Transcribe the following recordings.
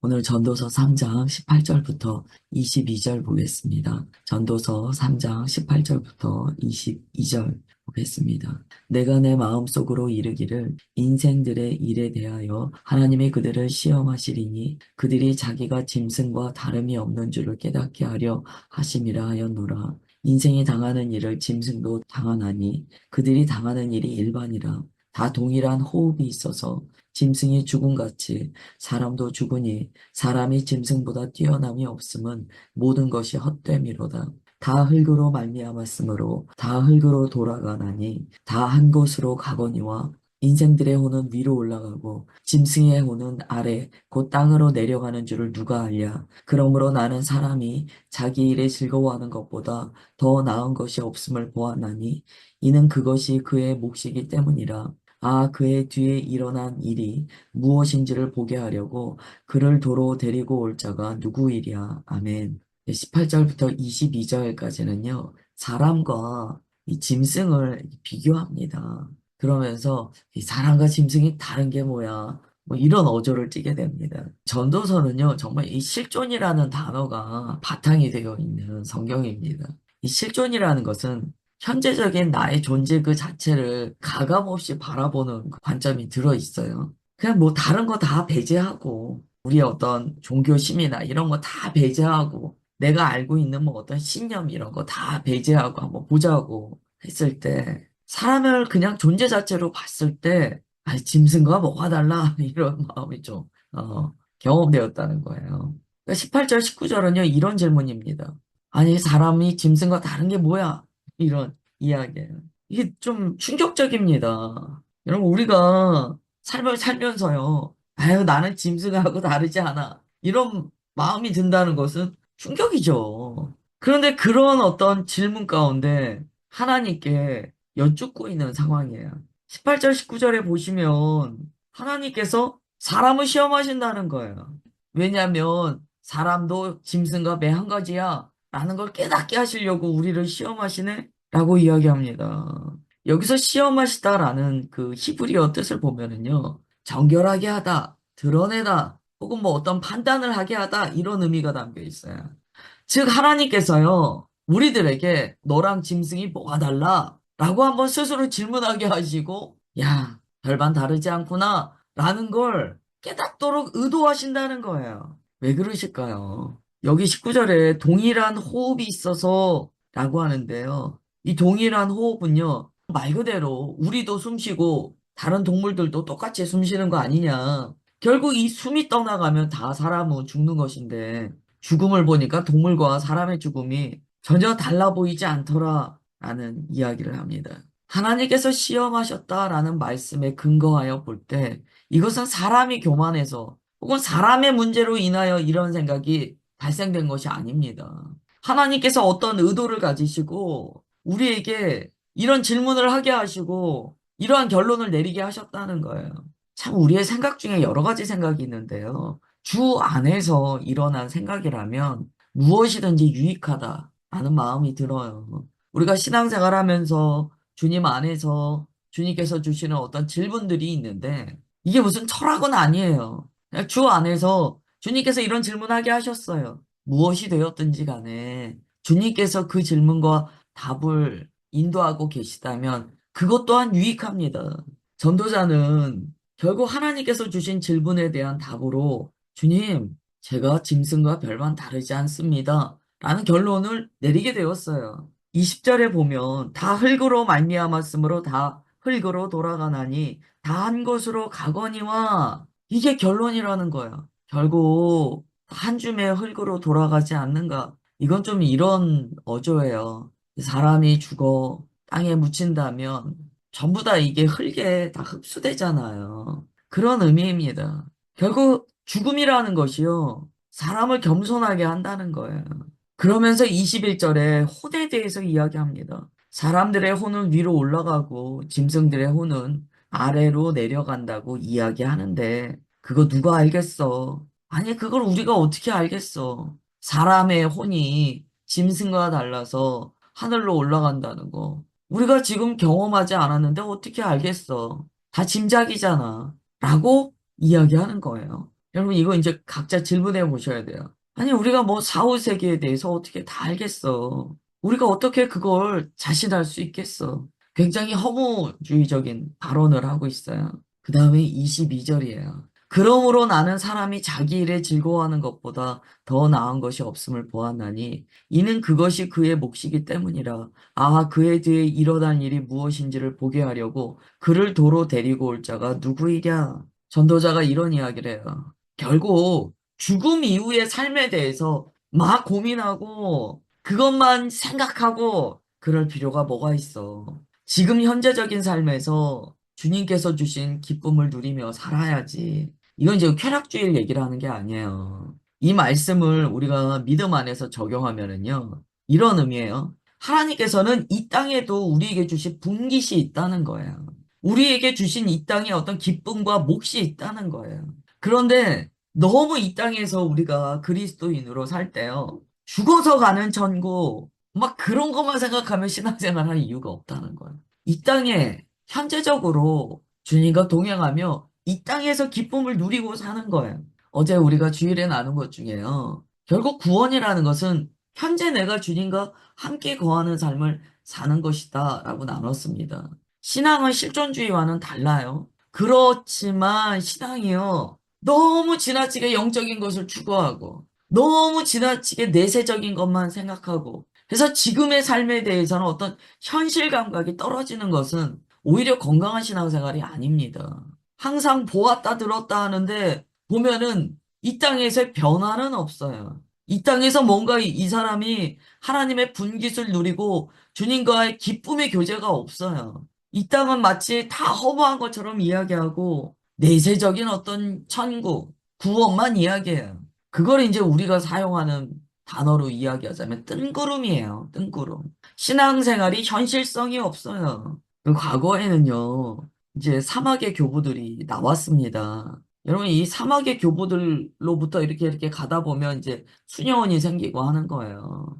오늘 전도서 3장 18절부터 22절 보겠습니다. 전도서 3장 18절부터 22절 보겠습니다. 내가 내 마음속으로 이르기를 인생들의 일에 대하여 하나님이 그들을 시험하시리니 그들이 자기가 짐승과 다름이 없는 줄을 깨닫게 하려 하심이라 하였노라. 인생이 당하는 일을 짐승도 당하나니 그들이 당하는 일이 일반이라. 다 동일한 호흡이 있어서 짐승이 죽음같이 사람도 죽으니 사람이 짐승보다 뛰어남이 없음은 모든 것이 헛됨이로다. 다 흙으로 말미암았으므로 다 흙으로 돌아가나니 다 한 곳으로 가거니와 인생들의 혼은 위로 올라가고 짐승의 혼은 아래 곧 땅으로 내려가는 줄을 누가 알랴. 그러므로 나는 사람이 자기 일에 즐거워하는 것보다 더 나은 것이 없음을 보았나니 이는 그것이 그의 몫이기 때문이라. 아, 그의 뒤에 일어난 일이 무엇인지를 보게 하려고 그를 도로 데리고 올 자가 누구이랴. 아멘. 18절부터 22절까지는요, 사람과 이 짐승을 비교합니다. 그러면서 이 사람과 짐승이 다른 게 뭐야? 뭐 이런 어조를 띠게 됩니다. 전도서는요, 정말 이 실존이라는 단어가 바탕이 되어 있는 성경입니다. 이 실존이라는 것은 현재적인 나의 존재 그 자체를 가감없이 바라보는 그 관점이 들어 있어요. 그냥 뭐 다른 거 다 배제하고 우리의 어떤 종교심이나 이런 거 다 배제하고 내가 알고 있는 뭐 어떤 신념 이런 거 다 배제하고 한번 보자고 했을 때 사람을 그냥 존재 자체로 봤을 때 아, 짐승과 뭐가 달라 이런 마음이 좀 경험되었다는 거예요. 18절, 19절은요 이런 질문입니다. 아니 사람이 짐승과 다른 게 뭐야? 이런 이야기예요. 이게 좀 충격적입니다. 여러분 우리가 삶을 살면서요. 아유 나는 짐승하고 다르지 않아. 이런 마음이 든다는 것은 충격이죠. 그런데 그런 어떤 질문 가운데 하나님께 여쭙고 있는 상황이에요. 18절, 19절에 보시면 하나님께서 사람을 시험하신다는 거예요. 왜냐하면 사람도 짐승과 매 한 가지야 라는 걸 깨닫게 하시려고 우리를 시험하시네? 라고 이야기합니다. 여기서 시험하시다라는 그 히브리어 뜻을 보면은요, 정결하게 하다, 드러내다, 혹은 뭐 어떤 판단을 하게 하다, 이런 의미가 담겨 있어요. 즉, 하나님께서요, 우리들에게 너랑 짐승이 뭐가 달라? 라고 한번 스스로 질문하게 하시고, 야, 별반 다르지 않구나. 라는 걸 깨닫도록 의도하신다는 거예요. 왜 그러실까요? 여기 19절에 동일한 호흡이 있어서 라고 하는데요. 이 동일한 호흡은요, 말 그대로 우리도 숨 쉬고 다른 동물들도 똑같이 숨 쉬는 거 아니냐. 결국 이 숨이 떠나가면 다 사람은 죽는 것인데 죽음을 보니까 동물과 사람의 죽음이 전혀 달라 보이지 않더라 라는 이야기를 합니다. 하나님께서 시험하셨다라는 말씀에 근거하여 볼 때 이것은 사람이 교만해서 혹은 사람의 문제로 인하여 이런 생각이 발생된 것이 아닙니다. 하나님께서 어떤 의도를 가지시고 우리에게 이런 질문을 하게 하시고 이러한 결론을 내리게 하셨다는 거예요. 참 우리의 생각 중에 여러 가지 생각이 있는데요. 주 안에서 일어난 생각이라면 무엇이든지 유익하다라는 마음이 들어요. 우리가 신앙생활 하면서 주님 안에서 주님께서 주시는 어떤 질문들이 있는데 이게 무슨 철학은 아니에요. 그냥 주 안에서 주님께서 이런 질문하게 하셨어요. 무엇이 되었든지 간에 주님께서 그 질문과 답을 인도하고 계시다면 그것 또한 유익합니다. 전도자는 결국 하나님께서 주신 질문에 대한 답으로 주님, 제가 짐승과 별반 다르지 않습니다. 라는 결론을 내리게 되었어요. 20절에 보면 다 흙으로 말미암았으므로 다 흙으로 돌아가나니 다 한 곳으로 가거니와 이게 결론이라는 거예요. 결국 한 줌의 흙으로 돌아가지 않는가. 이건 좀 이런 어조예요. 사람이 죽어 땅에 묻힌다면 전부 다 이게 흙에 다 흡수되잖아요. 그런 의미입니다. 결국 죽음이라는 것이요. 사람을 겸손하게 한다는 거예요. 그러면서 21절에 혼에 대해서 이야기합니다. 사람들의 혼은 위로 올라가고 짐승들의 혼은 아래로 내려간다고 이야기하는데 그거 누가 알겠어? 아니, 그걸 우리가 어떻게 알겠어? 사람의 혼이 짐승과 달라서 하늘로 올라간다는 거. 우리가 지금 경험하지 않았는데 어떻게 알겠어? 다 짐작이잖아. 라고 이야기하는 거예요. 여러분, 이거 이제 각자 질문해 보셔야 돼요. 아니, 우리가 뭐 4, 5세기에 대해서 어떻게 다 알겠어. 우리가 어떻게 그걸 자신할 수 있겠어. 굉장히 허무주의적인 발언을 하고 있어요. 그 다음에 22절이에요. 그러므로 나는 사람이 자기 일에 즐거워하는 것보다 더 나은 것이 없음을 보았나니 이는 그것이 그의 몫이기 때문이라. 아, 그의 뒤에 일어날 일이 무엇인지를 보게 하려고 그를 도로 데리고 올 자가 누구이랴. 전도자가 이런 이야기를 해요. 결국 죽음 이후의 삶에 대해서 막 고민하고 그것만 생각하고 그럴 필요가 뭐가 있어. 지금 현재적인 삶에서 주님께서 주신 기쁨을 누리며 살아야지. 이건 이제 쾌락주의를 얘기를 하는 게 아니에요. 이 말씀을 우리가 믿음 안에서 적용하면은요, 이런 의미예요. 하나님께서는 이 땅에도 우리에게 주신 분깃이 있다는 거예요. 우리에게 주신 이 땅에 어떤 기쁨과 몫이 있다는 거예요. 그런데 너무 이 땅에서 우리가 그리스도인으로 살 때요, 죽어서 가는 천국, 막 그런 것만 생각하면 신앙생활 할 이유가 없다는 거예요. 이 땅에 현재적으로 주님과 동행하며 이 땅에서 기쁨을 누리고 사는 거예요. 어제 우리가 주일에 나눈 것 중에요. 결국 구원이라는 것은 현재 내가 주님과 함께 거하는 삶을 사는 것이다 라고 나눴습니다. 신앙은 실존주의와는 달라요. 그렇지만 신앙이요. 너무 지나치게 영적인 것을 추구하고 너무 지나치게 내세적인 것만 생각하고 그래서 지금의 삶에 대해서는 어떤 현실 감각이 떨어지는 것은 오히려 건강한 신앙생활이 아닙니다. 항상 보았다 들었다 하는데 보면은 이 땅에서의 변화는 없어요. 이 땅에서 뭔가 이 사람이 하나님의 분깃을 누리고 주님과의 기쁨의 교제가 없어요. 이 땅은 마치 다 허무한 것처럼 이야기하고 내세적인 어떤 천국, 구원만 이야기해요. 그걸 이제 우리가 사용하는 단어로 이야기하자면 뜬구름이에요. 뜬구름. 신앙생활이 현실성이 없어요. 그 과거에는요, 이제 사막의 교부들이 나왔습니다. 여러분, 이 사막의 교부들로부터 이렇게 가다 보면 이제 수녀원이 생기고 하는 거예요.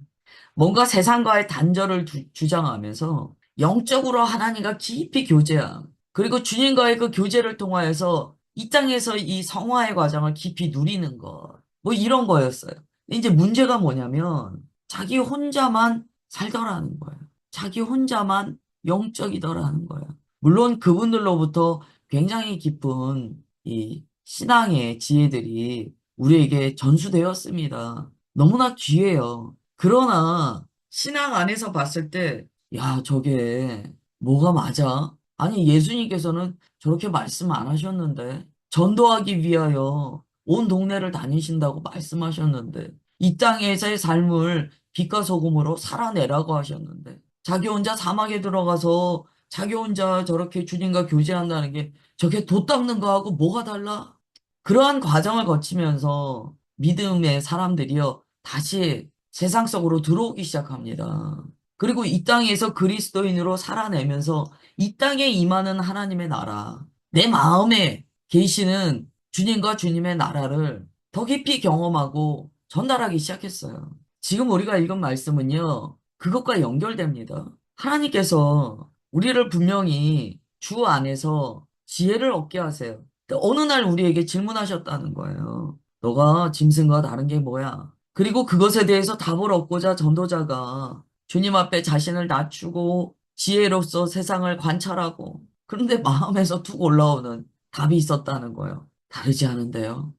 뭔가 세상과의 단절을 주장하면서 영적으로 하나님과 깊이 교제함. 그리고 주님과의 그 교제를 통하여서 이 땅에서 이 성화의 과정을 깊이 누리는 것. 뭐 이런 거였어요. 이제 문제가 뭐냐면 자기 혼자만 살더라는 거예요. 자기 혼자만 영적이더라는 거예요. 물론 그분들로부터 굉장히 깊은 이 신앙의 지혜들이 우리에게 전수되었습니다. 너무나 귀해요. 그러나 신앙 안에서 봤을 때, 야, 저게 뭐가 맞아? 아니, 예수님께서는 저렇게 말씀 안 하셨는데, 전도하기 위하여 온 동네를 다니신다고 말씀하셨는데, 이 땅에서의 삶을 빛과 소금으로 살아내라고 하셨는데, 자기 혼자 사막에 들어가서 자기 혼자 저렇게 주님과 교제한다는 게 저게 돛 닦는 거하고 뭐가 달라? 그러한 과정을 거치면서 믿음의 사람들이요, 다시 세상 속으로 들어오기 시작합니다. 그리고 이 땅에서 그리스도인으로 살아내면서 이 땅에 임하는 하나님의 나라, 내 마음에 계시는 주님과 주님의 나라를 더 깊이 경험하고 전달하기 시작했어요. 지금 우리가 읽은 말씀은요, 그것과 연결됩니다. 하나님께서 우리를 분명히 주 안에서 지혜를 얻게 하세요. 어느 날 우리에게 질문하셨다는 거예요. 너가 짐승과 다른 게 뭐야? 그리고 그것에 대해서 답을 얻고자 전도자가 주님 앞에 자신을 낮추고 지혜로서 세상을 관찰하고 그런데 마음에서 툭 올라오는 답이 있었다는 거예요. 다르지 않은데요.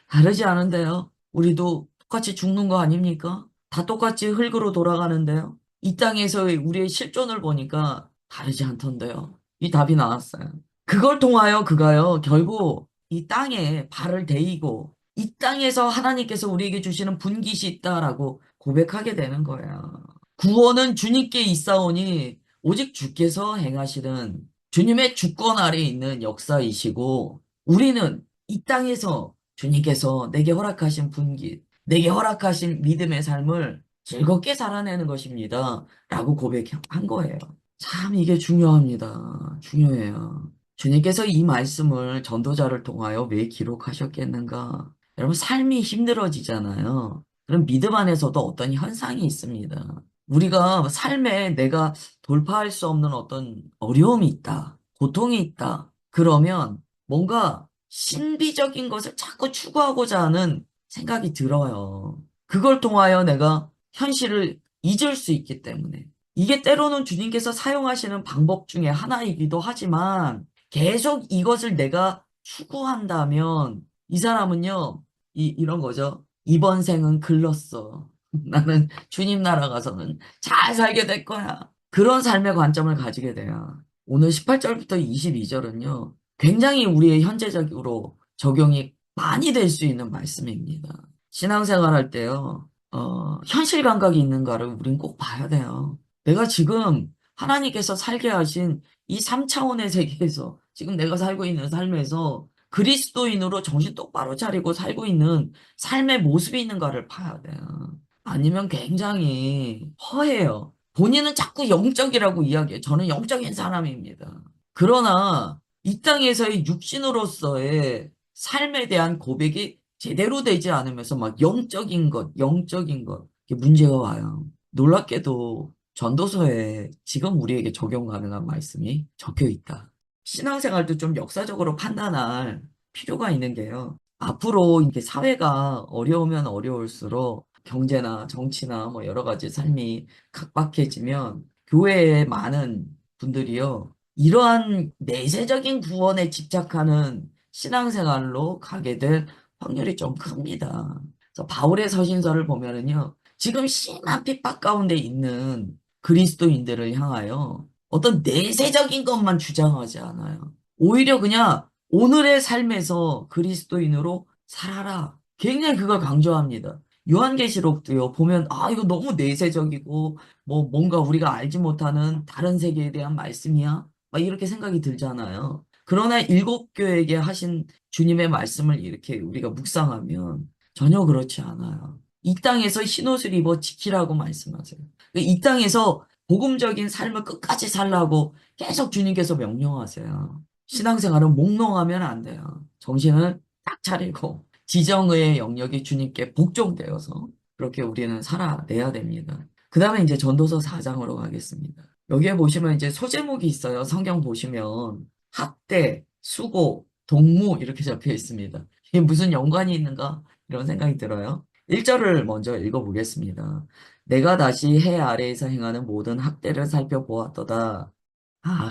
다르지 않은데요. 우리도 똑같이 죽는 거 아닙니까? 다 똑같이 흙으로 돌아가는데요. 이 땅에서의 우리의 실존을 보니까 다르지 않던데요. 이 답이 나왔어요. 그걸 통하여 그가요, 결국 이 땅에 발을 대이고 이 땅에서 하나님께서 우리에게 주시는 분깃이 있다라고 고백하게 되는 거예요. 구원은 주님께 있사오니 오직 주께서 행하시는 주님의 주권 아래 있는 역사이시고 우리는 이 땅에서 주님께서 내게 허락하신 분깃, 내게 허락하신 믿음의 삶을 즐겁게 살아내는 것입니다. 라고 고백한 거예요. 참 이게 중요합니다. 중요해요. 주님께서 이 말씀을 전도자를 통하여 왜 기록하셨겠는가? 여러분, 삶이 힘들어지잖아요. 그럼 믿음 안에서도 어떤 현상이 있습니다. 우리가 삶에 내가 돌파할 수 없는 어떤 어려움이 있다, 고통이 있다. 그러면 뭔가 신비적인 것을 자꾸 추구하고자 하는 생각이 들어요. 그걸 통하여 내가 현실을 잊을 수 있기 때문에. 이게 때로는 주님께서 사용하시는 방법 중에 하나이기도 하지만 계속 이것을 내가 추구한다면 이 사람은요, 이런 거죠. 이번 생은 글렀어. 나는 주님 나라 가서는 잘 살게 될 거야. 그런 삶의 관점을 가지게 돼요. 오늘 18절부터 22절은요, 굉장히 우리의 현재적으로 적용이 많이 될 수 있는 말씀입니다. 신앙생활 할 때요, 현실 감각이 있는가를 우린 꼭 봐야 돼요. 내가 지금 하나님께서 살게 하신 이 3차원의 세계에서 지금 내가 살고 있는 삶에서 그리스도인으로 정신 똑바로 차리고 살고 있는 삶의 모습이 있는가를 봐야 돼요. 아니면 굉장히 허해요. 본인은 자꾸 영적이라고 이야기해요. 저는 영적인 사람입니다. 그러나 이 땅에서의 육신으로서의 삶에 대한 고백이 제대로 되지 않으면서 막 영적인 것, 이게 문제가 와요. 놀랍게도 전도서에 지금 우리에게 적용 가능한 말씀이 적혀 있다. 신앙생활도 좀 역사적으로 판단할 필요가 있는 게요. 앞으로 이렇게 사회가 어려우면 어려울수록 경제나 정치나 뭐 여러 가지 삶이 각박해지면 교회에 많은 분들이요. 이러한 내세적인 구원에 집착하는 신앙생활로 가게 될 확률이 좀 큽니다. 그래서 바울의 서신서를 보면은요. 지금 심한 핍박 가운데 있는 그리스도인들을 향하여 어떤 내세적인 것만 주장하지 않아요. 오히려 그냥 오늘의 삶에서 그리스도인으로 살아라. 굉장히 그걸 강조합니다. 요한계시록도요, 보면, 이거 너무 내세적이고, 뭐, 뭔가 우리가 알지 못하는 다른 세계에 대한 말씀이야? 막 이렇게 생각이 들잖아요. 그러나 일곱 교회에게 하신 주님의 말씀을 이렇게 우리가 묵상하면 전혀 그렇지 않아요. 이 땅에서 흰옷을 입어 지키라고 말씀하세요. 이 땅에서 복음적인 삶을 끝까지 살라고 계속 주님께서 명령하세요. 신앙생활은 몽롱하면 안 돼요. 정신을 딱 차리고 지정의 영역이 주님께 복종되어서 그렇게 우리는 살아내야 됩니다. 그 다음에 이제 전도서 4장으로 가겠습니다. 여기에 보시면 이제 소제목이 있어요. 성경 보시면 학대, 수고, 동무 이렇게 적혀 있습니다. 이게 무슨 연관이 있는가? 이런 생각이 들어요. 1절을 먼저 읽어보겠습니다. 내가 다시 해 아래에서 행하는 모든 학대를 살펴보았도다.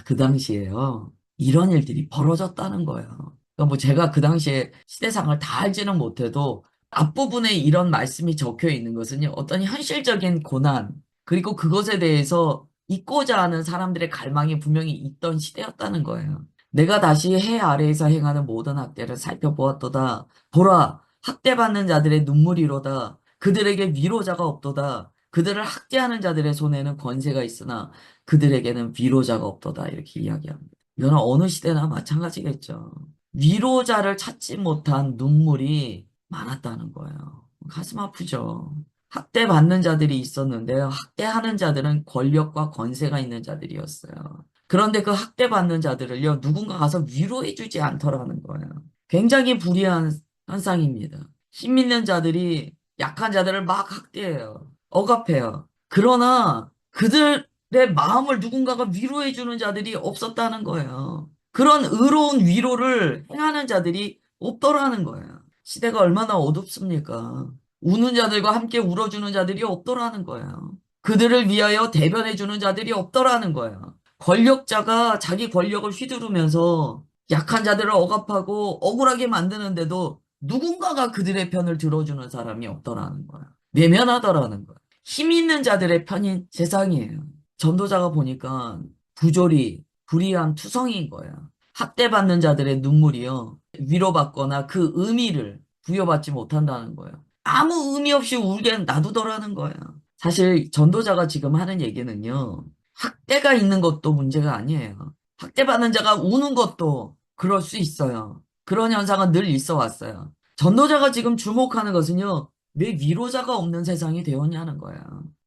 그 당시에요. 이런 일들이 벌어졌다는 거예요. 그러니까 뭐 제가 그 당시에 시대상을 다 알지는 못해도 앞부분에 이런 말씀이 적혀 있는 것은요. 어떤 현실적인 고난, 그리고 그것에 대해서 잊고자 하는 사람들의 갈망이 분명히 있던 시대였다는 거예요. 내가 다시 해 아래에서 행하는 모든 학대를 살펴보았도다. 보라, 학대받는 자들의 눈물이로다. 그들에게 위로자가 없도다. 그들을 학대하는 자들의 손에는 권세가 있으나 그들에게는 위로자가 없도다. 이렇게 이야기합니다. 이거는 어느 시대나 마찬가지겠죠. 위로자를 찾지 못한 눈물이 많았다는 거예요. 가슴 아프죠. 학대받는 자들이 있었는데 학대하는 자들은 권력과 권세가 있는 자들이었어요. 그런데 그 학대받는 자들을요, 누군가 가서 위로해주지 않더라는 거예요. 굉장히 불의한 현상입니다. 힘 있는 자들이 약한 자들을 막 학대해요. 억압해요. 그러나 그들의 마음을 누군가가 위로해주는 자들이 없었다는 거예요. 그런 의로운 위로를 행하는 자들이 없더라는 거예요. 시대가 얼마나 어둡습니까? 우는 자들과 함께 울어주는 자들이 없더라는 거예요. 그들을 위하여 대변해주는 자들이 없더라는 거예요. 권력자가 자기 권력을 휘두르면서 약한 자들을 억압하고 억울하게 만드는데도 누군가가 그들의 편을 들어주는 사람이 없더라는 거예요. 외면하더라는 거예요. 힘 있는 자들의 편인 세상이에요. 전도자가 보니까 부조리, 불의한 투성이인 거예요. 학대받는 자들의 눈물이요. 위로받거나 그 의미를 부여받지 못한다는 거예요. 아무 의미 없이 울게 놔두더라는 거예요. 사실 전도자가 지금 하는 얘기는요. 학대가 있는 것도 문제가 아니에요. 학대받는 자가 우는 것도 그럴 수 있어요. 그런 현상은 늘 있어 왔어요. 전도자가 지금 주목하는 것은요. 왜 위로자가 없는 세상이 되었냐는 거야.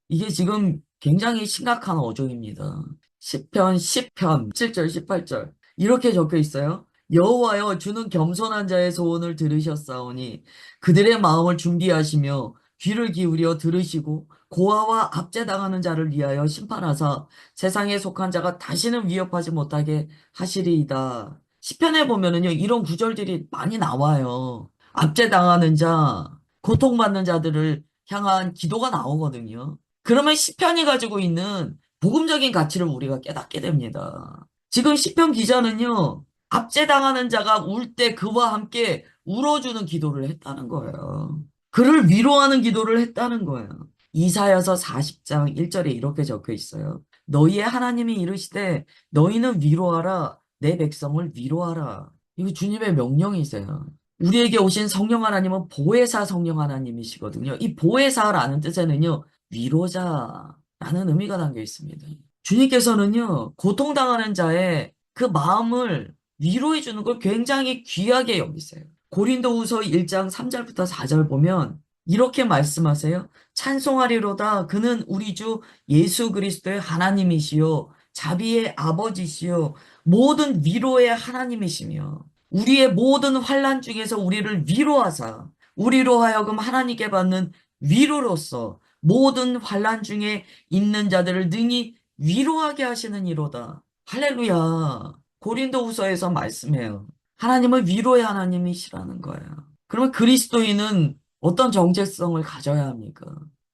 이게 지금 굉장히 심각한 어조입니다. 시편 10편 7절 18절 이렇게 적혀 있어요. 여호와여 주는 겸손한 자의 소원을 들으셨사오니 그들의 마음을 준비하시며 귀를 기울여 들으시고 고아와 압제당하는 자를 위하여 심판하사 세상에 속한 자가 다시는 위협하지 못하게 하시리이다. 시편에 보면은요, 이런 구절들이 많이 나와요. 압제당하는 자, 고통받는 자들을 향한 기도가 나오거든요. 그러면 시편이 가지고 있는 복음적인 가치를 우리가 깨닫게 됩니다. 지금 시편 기자는요, 압제당하는 자가 울 때 그와 함께 울어주는 기도를 했다는 거예요. 그를 위로하는 기도를 했다는 거예요. 이사야서 40장 1절에 이렇게 적혀 있어요. 너희의 하나님이 이르시되 너희는 위로하라 내 백성을 위로하라. 이거 주님의 명령이세요. 우리에게 오신 성령 하나님은 보혜사 성령 하나님이시거든요. 이 보혜사라는 뜻에는요, 위로자라는 의미가 담겨 있습니다. 주님께서는요, 고통당하는 자의 그 마음을 위로해 주는 걸 굉장히 귀하게 여기세요. 고린도후서 1장 3절부터 4절 보면 이렇게 말씀하세요. 찬송하리로다. 그는 우리 주 예수 그리스도의 하나님이시요. 자비의 아버지시요. 모든 위로의 하나님이시며 우리의 모든 환난 중에서 우리를 위로하사 우리로 하여금 하나님께 받는 위로로서 모든 환난 중에 있는 자들을 능히 위로하게 하시는 이로다. 할렐루야. 고린도후서에서 말씀해요. 하나님은 위로의 하나님이시라는 거예요. 그러면 그리스도인은 어떤 정체성을 가져야 합니까?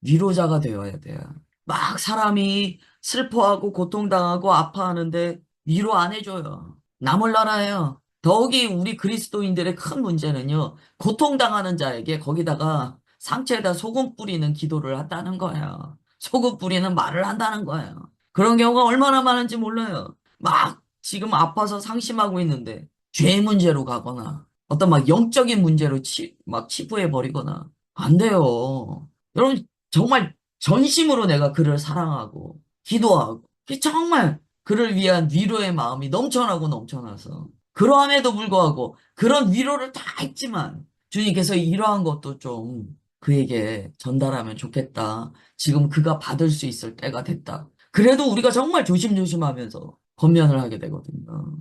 위로자가 되어야 돼요. 막 사람이 슬퍼하고 고통당하고 아파하는데 위로 안 해줘요. 나 몰라라요. 더욱이 우리 그리스도인들의 큰 문제는요. 고통당하는 자에게 거기다가 상처에다 소금 뿌리는 기도를 한다는 거예요. 소금 뿌리는 말을 한다는 거예요. 그런 경우가 얼마나 많은지 몰라요. 막 지금 아파서 상심하고 있는데 죄 문제로 가거나 어떤 막 영적인 문제로 막 치부해 버리거나 안 돼요. 여러분 정말 전심으로 내가 그를 사랑하고 기도하고 정말 그를 위한 위로의 마음이 넘쳐나고 넘쳐나서 그러함에도 불구하고 그런 위로를 다 했지만 주님께서 이러한 것도 좀 그에게 전달하면 좋겠다. 지금 그가 받을 수 있을 때가 됐다. 그래도 우리가 정말 조심조심하면서 권면을 하게 되거든요.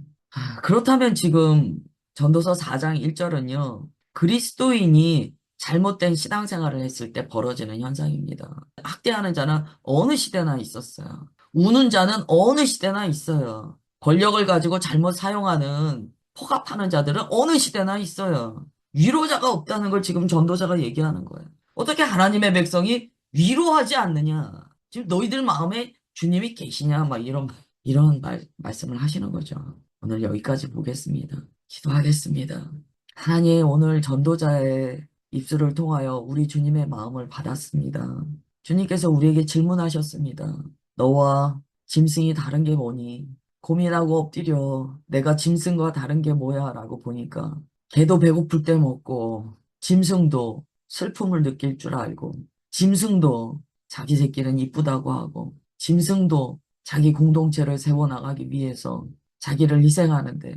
그렇다면 지금 전도서 4장 1절은요, 그리스도인이 잘못된 신앙생활을 했을 때 벌어지는 현상입니다. 학대하는 자는 어느 시대나 있었어요. 우는 자는 어느 시대나 있어요. 권력을 가지고 잘못 사용하는 포갑하는 자들은 어느 시대나 있어요. 위로자가 없다는 걸 지금 전도자가 얘기하는 거예요. 어떻게 하나님의 백성이 위로하지 않느냐? 지금 너희들 마음에 주님이 계시냐? 막 이런 말씀을 하시는 거죠. 오늘 여기까지 보겠습니다. 기도하겠습니다. 하나님, 오늘 전도자의 입술을 통하여 우리 주님의 마음을 받았습니다. 주님께서 우리에게 질문하셨습니다. 너와 짐승이 다른 게 뭐니? 고민하고 엎드려 내가 짐승과 다른 게 뭐야? 라고 보니까 개도 배고플 때 먹고 짐승도 슬픔을 느낄 줄 알고 짐승도 자기 새끼는 이쁘다고 하고 짐승도 자기 공동체를 세워나가기 위해서 자기를 희생하는데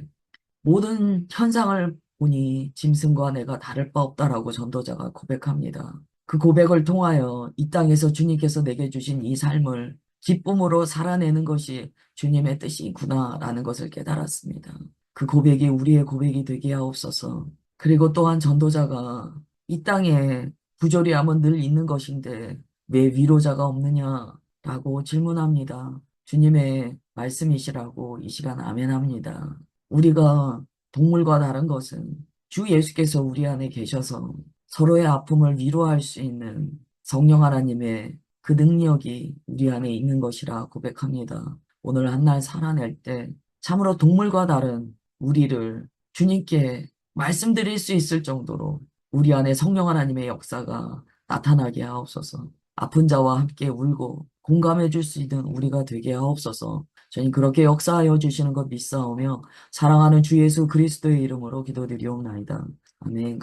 모든 현상을 보니 짐승과 내가 다를 바 없다라고 전도자가 고백합니다. 그 고백을 통하여 이 땅에서 주님께서 내게 주신 이 삶을 기쁨으로 살아내는 것이 주님의 뜻이구나라는 것을 깨달았습니다. 그 고백이 우리의 고백이 되게 하옵소서. 그리고 또한 전도자가 이 땅에 부조리함은 늘 있는 것인데 왜 위로자가 없느냐라고 질문합니다. 주님의 말씀이시라고 이 시간 아멘합니다. 우리가 동물과 다른 것은 주 예수께서 우리 안에 계셔서 서로의 아픔을 위로할 수 있는 성령 하나님의 그 능력이 우리 안에 있는 것이라 고백합니다. 오늘 한 날 살아낼 때 참으로 동물과 다른 우리를 주님께 말씀드릴 수 있을 정도로 우리 안에 성령 하나님의 역사가 나타나게 하옵소서. 아픈 자와 함께 울고 공감해 줄 수 있는 우리가 되게 하옵소서. 저희 그렇게 역사하여 주시는 것 믿사오며 사랑하는 주 예수 그리스도의 이름으로 기도드리옵나이다. 아멘.